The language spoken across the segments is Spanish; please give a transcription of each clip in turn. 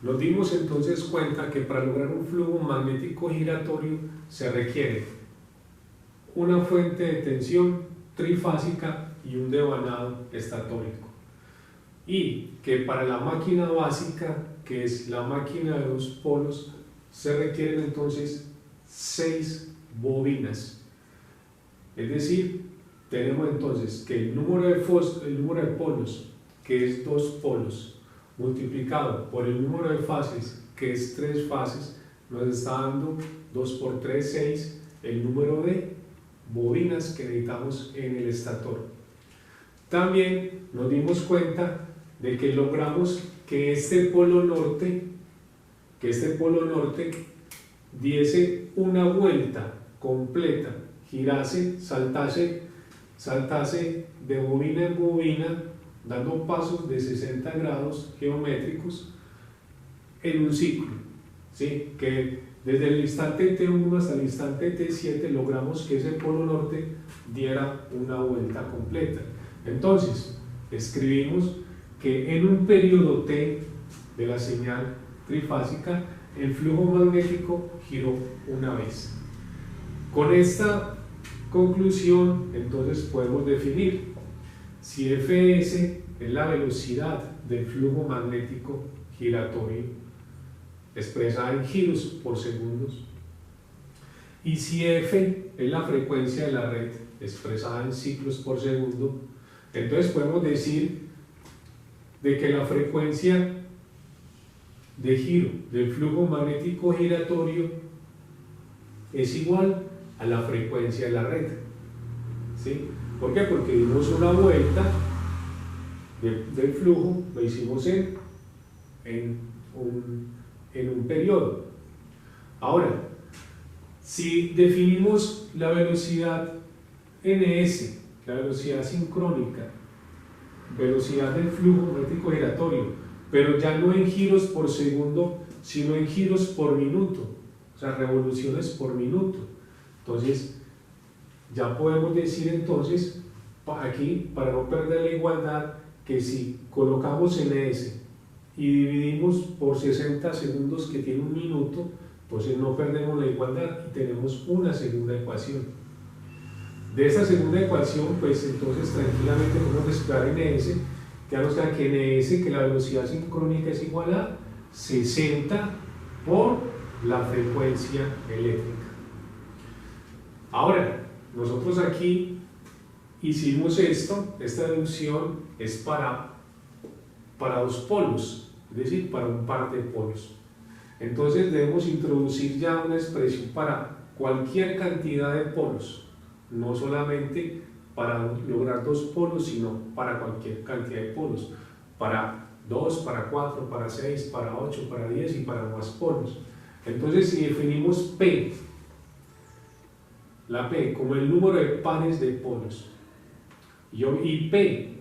Nos dimos entonces cuenta que para lograr un flujo magnético giratorio se requiere una fuente de tensión trifásica y un devanado estatórico. Y que para la máquina básica, que es la máquina de 2 polos, se requieren entonces 6 bobinas. Es decir, tenemos entonces que el número de polos, que es 2 polos, multiplicado por el número de fases, que es 3 fases, nos está dando 2 por 3, 6, el número de bobinas que necesitamos en el estator. También nos dimos cuenta de que logramos que este polo norte diese una vuelta completa, girase, saltase de bobina en bobina, dando pasos de 60 grados geométricos en un ciclo, ¿sí? Que desde el instante T1 hasta el instante T7 logramos que ese polo norte diera una vuelta completa. Entonces, escribimos que en un periodo T de la señal trifásica, el flujo magnético giró una vez. Con esta conclusión, entonces podemos definir si Fs es la velocidad del flujo magnético giratorio expresada en giros por segundos, y si F es la frecuencia de la red expresada en ciclos por segundo, entonces podemos decir de que la frecuencia de giro del flujo magnético giratorio es igual a la frecuencia de la red, ¿sí? ¿Por qué? Porque dimos una vuelta del flujo, lo hicimos en un periodo. Ahora, si definimos la velocidad ns, la velocidad sincrónica, velocidad del flujo magnético giratorio, pero ya no en giros por segundo, sino en giros por minuto, o sea, revoluciones por minuto. Entonces, ya podemos decir entonces, aquí, para no perder la igualdad, que si colocamos ns y dividimos por 60 segundos que tiene un minuto, entonces no perdemos la igualdad y tenemos una segunda ecuación. De esta segunda ecuación, pues entonces tranquilamente podemos despejar ns, que nos da que ns, que la velocidad sincrónica es igual a 60 por la frecuencia eléctrica. Ahora, nosotros aquí hicimos esta deducción es para 2 polos, es decir, para un par de polos. Entonces debemos introducir ya una expresión para cualquier cantidad de polos, no solamente para lograr 2 polos, sino para cualquier cantidad de polos, para 2, para 4, para 6, para 8, para 10 y para más polos. Entonces, si definimos P, la P como el número de pares de polos, y P,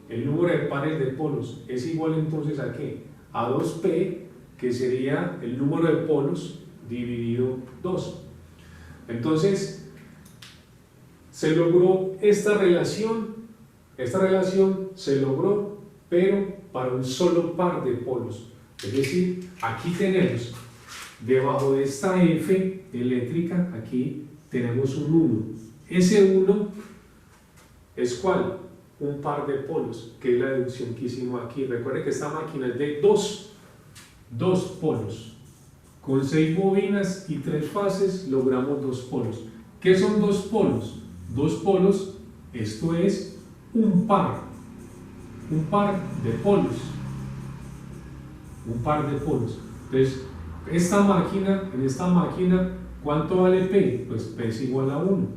el número de pares de polos, es igual entonces a ¿qué? A 2P, que sería el número de polos dividido 2. Entonces, se logró esta relación se logró, pero para un solo par de polos. Es decir, aquí tenemos, debajo de esta F eléctrica, aquí tenemos un 1. Ese 1 es ¿cuál? Un par de polos, que es la deducción que hicimos aquí. Recuerden que esta máquina es de dos polos. Con 6 bobinas y 3 fases logramos 2 polos. ¿Qué son 2 polos? 2 polos, esto es un par de polos. Un par de polos. Entonces, en esta máquina, ¿cuánto vale P? Pues P es igual a 1.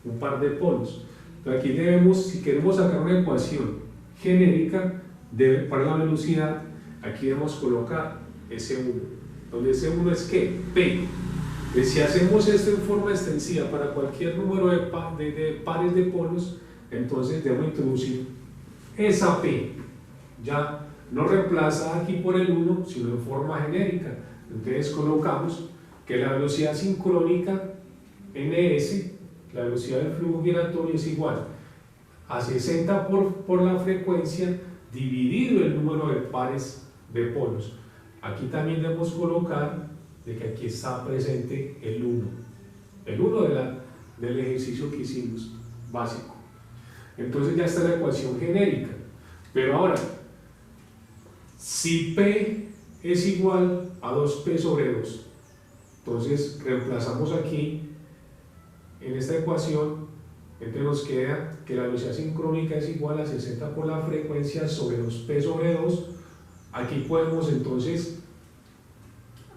Un par de polos. Entonces aquí debemos, si queremos sacar una ecuación genérica para la velocidad, aquí debemos colocar ese 1. Donde ese 1 es ¿qué? P. Entonces, si hacemos esto en forma extensiva para cualquier número de pares de polos, entonces debemos introducir esa P. Ya no reemplazada aquí por el 1, sino en forma genérica. Entonces colocamos que la velocidad sincrónica ns, la velocidad del flujo giratorio, es igual a 60 por la frecuencia dividido el número de pares de polos. Aquí también debemos colocar de que aquí está presente el 1. El 1 del ejercicio que hicimos, básico. Entonces ya está la ecuación genérica. Pero ahora, si P es igual a 2P sobre 2, entonces reemplazamos aquí, en esta ecuación, entonces nos queda que la velocidad sincrónica es igual a 60 por la frecuencia sobre 2P sobre 2. Aquí podemos entonces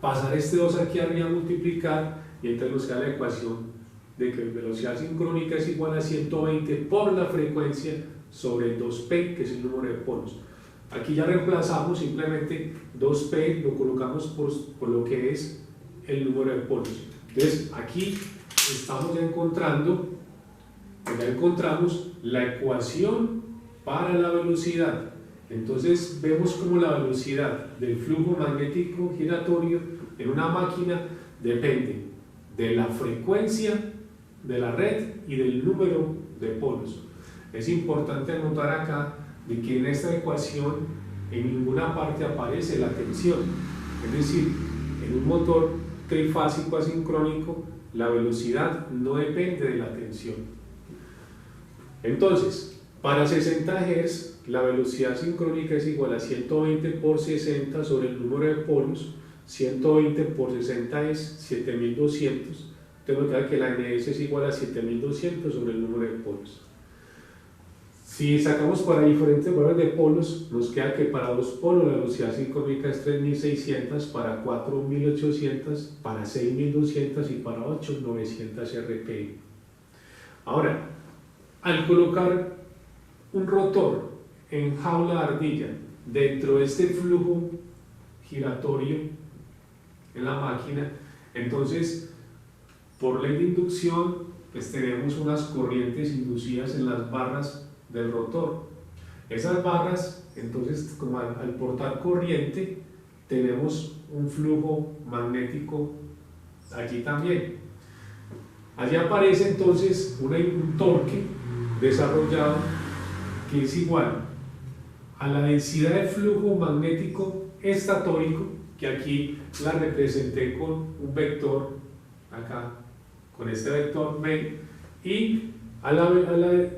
pasar este 2 aquí arriba a multiplicar y entonces nos queda la ecuación de que la velocidad sincrónica es igual a 120 por la frecuencia sobre 2P, que es el número de polos. Aquí ya reemplazamos simplemente 2P, lo colocamos por lo que es el número de polos. Entonces aquí estamos ya encontramos la ecuación para la velocidad. Entonces vemos como la velocidad del flujo magnético giratorio en una máquina depende de la frecuencia de la red y del número de polos. Es importante anotar acá de que en esta ecuación en ninguna parte aparece la tensión, es decir, en un motor trifásico asincrónico la velocidad no depende de la tensión. Entonces, para 60 Hz la velocidad sincrónica es igual a 120 por 60 sobre el número de polos. 120 por 60 es 7200. Tengo que ver que la NS es igual a 7200 sobre el número de polos. Si sacamos para diferentes valores de polos, nos queda que para 2 polos la velocidad sincrónica es 3600, para 4 1800, para 6200 y para 8 900 RPM. Ahora, al colocar un rotor en jaula de ardilla dentro de este flujo giratorio en la máquina, entonces por ley de inducción pues tenemos unas corrientes inducidas en las barras del rotor. Esas barras, entonces, como al portar corriente, tenemos un flujo magnético allí también. Allí aparece entonces un torque desarrollado que es igual a la densidad de flujo magnético estatórico, que aquí la representé con un vector, acá, con este vector B, y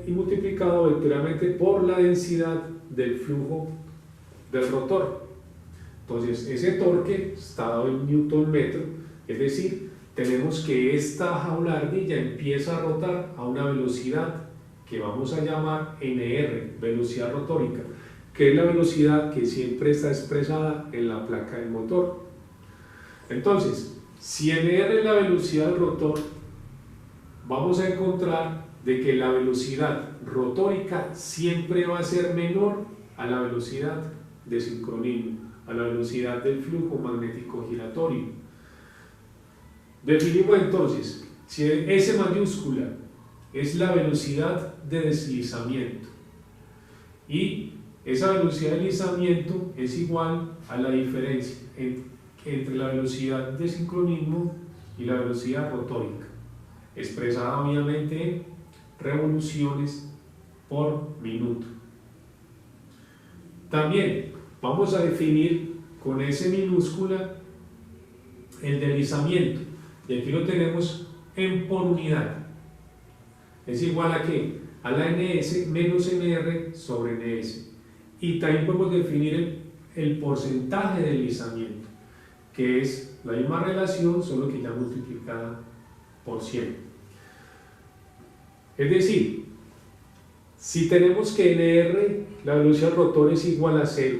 multiplicado vectorialmente por la densidad del flujo del rotor. Entonces ese torque está dado en newton metro, es decir, tenemos que esta jaula de ardilla empieza a rotar a una velocidad que vamos a llamar NR, velocidad rotórica, que es la velocidad que siempre está expresada en la placa del motor. Entonces, si NR es la velocidad del rotor, vamos a encontrar de que la velocidad rotórica siempre va a ser menor a la velocidad de sincronismo, a la velocidad del flujo magnético giratorio. Definimos entonces, si S mayúscula es la velocidad de deslizamiento y esa velocidad de deslizamiento es igual a la diferencia entre la velocidad de sincronismo y la velocidad rotórica, expresada obviamente en revoluciones por minuto. También vamos a definir con S minúscula el deslizamiento, y aquí lo tenemos en por unidad. Es igual a ¿qué? A la NS menos NR sobre NS. Y también podemos definir el porcentaje de deslizamiento, que es la misma relación, solo que ya multiplicada por 100. Es decir, si tenemos que NR, la velocidad del rotor es igual a 0,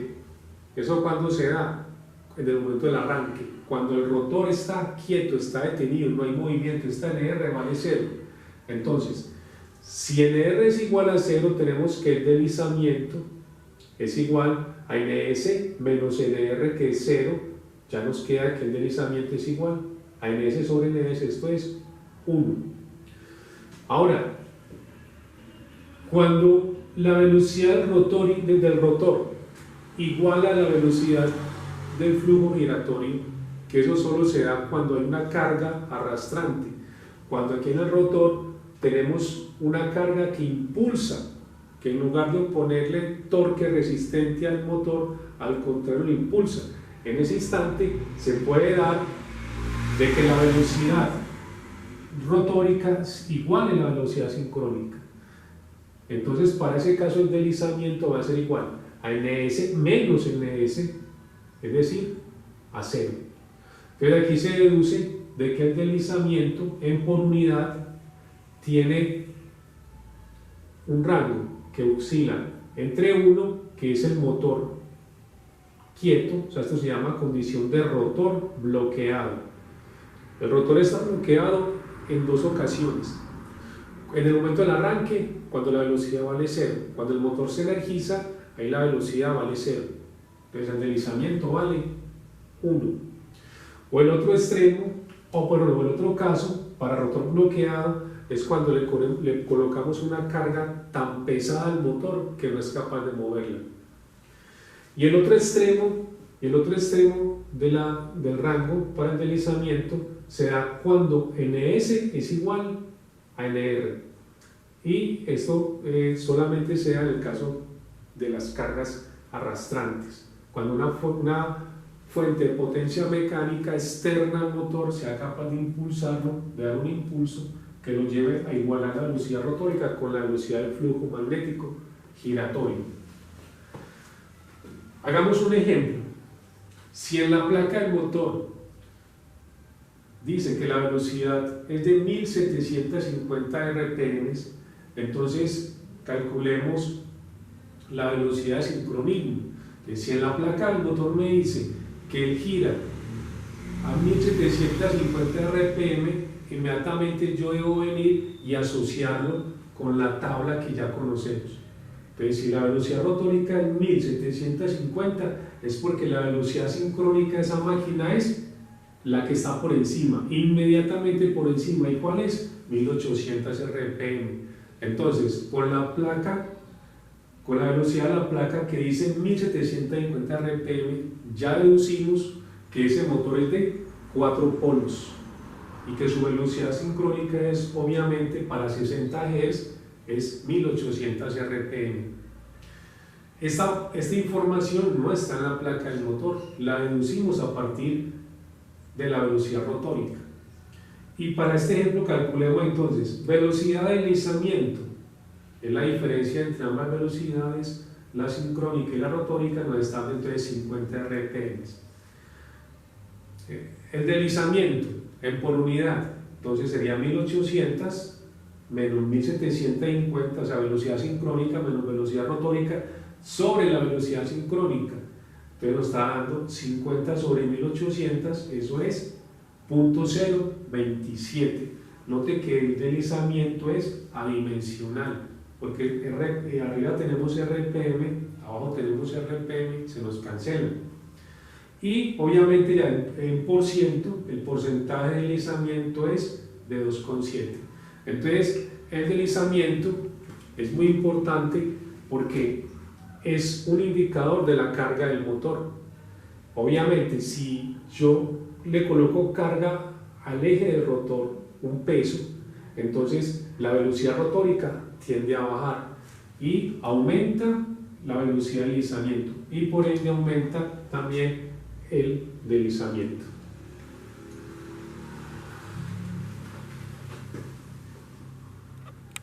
¿eso cuándo se da? En el momento del arranque. Cuando el rotor está quieto, está detenido, no hay movimiento, esta NR vale 0. Entonces, si NR es igual a 0, tenemos que el deslizamiento es igual a NS menos NR, que es 0. Ya nos queda que el deslizamiento es igual a NS sobre NS, esto es 1. Ahora, cuando la velocidad del rotor igual a la velocidad del flujo giratorio, que eso solo se da cuando hay una carga arrastrante, cuando aquí en el rotor tenemos una carga que impulsa que en lugar de oponerle torque resistente al motor, al contrario lo impulsa. En ese instante se puede dar de que la velocidad rotórica es igual a la velocidad sincrónica. Entonces, para ese caso el deslizamiento va a ser igual a ns menos ns, es decir, a 0. Entonces aquí se deduce de que el deslizamiento en por unidad tiene un rango que oscila entre 1, que es el motor quieto, o sea, esto se llama condición de rotor bloqueado. El rotor está bloqueado en dos ocasiones. En el momento del arranque, cuando la velocidad vale 0. Cuando el motor se energiza, ahí la velocidad vale 0. Entonces el deslizamiento vale 1. O el otro extremo, o el otro caso, para rotor bloqueado, es cuando le colocamos una carga tan pesada al motor que no es capaz de moverla. Y el otro extremo del rango para el deslizamiento se da cuando ns es igual a nr. Y esto solamente se da en el caso de las cargas arrastrantes. Cuando una fuente de potencia mecánica externa al motor sea capaz de impulsarlo, de dar un impulso que lo lleve a igualar la velocidad rotórica con la velocidad del flujo magnético giratorio. Hagamos un ejemplo. Si en la placa del motor dice que la velocidad es de 1750 RPM, entonces calculemos la velocidad de sincronismo. Si en la placa del motor me dice que él gira a 1750 RPM, inmediatamente yo debo venir y asociarlo con la tabla que ya conocemos. Entonces, si la velocidad rotórica es 1750, es porque la velocidad sincrónica de esa máquina es la que está por encima, inmediatamente por encima. ¿Y cuál es? 1800 RPM. Entonces, con la velocidad de la placa que dice 1750 RPM, ya deducimos que ese motor es de 4 polos y que su velocidad sincrónica es, obviamente, para 60 Hz es 1800 RPM. Esta información no está en la placa del motor, la deducimos a partir de la velocidad rotórica. Y para este ejemplo calculemos entonces velocidad de deslizamiento, es la diferencia entre ambas velocidades, la sincrónica y la rotórica, nos está dentro de 50 RPM. El deslizamiento en por unidad, entonces sería 1800 menos 1750, o sea, velocidad sincrónica menos velocidad rotórica sobre la velocidad sincrónica. Entonces nos está dando 50 sobre 1800, eso es 0.027. Note que el deslizamiento es adimensional, porque arriba tenemos RPM, abajo tenemos RPM, se nos cancela. Y obviamente ya en por ciento, el porcentaje de deslizamiento es de 2,7. Entonces, el deslizamiento es muy importante porque es un indicador de la carga del motor. Obviamente, si yo le coloco carga al eje del rotor, un peso, entonces la velocidad rotórica tiende a bajar y aumenta la velocidad de deslizamiento y por ende aumenta también el deslizamiento.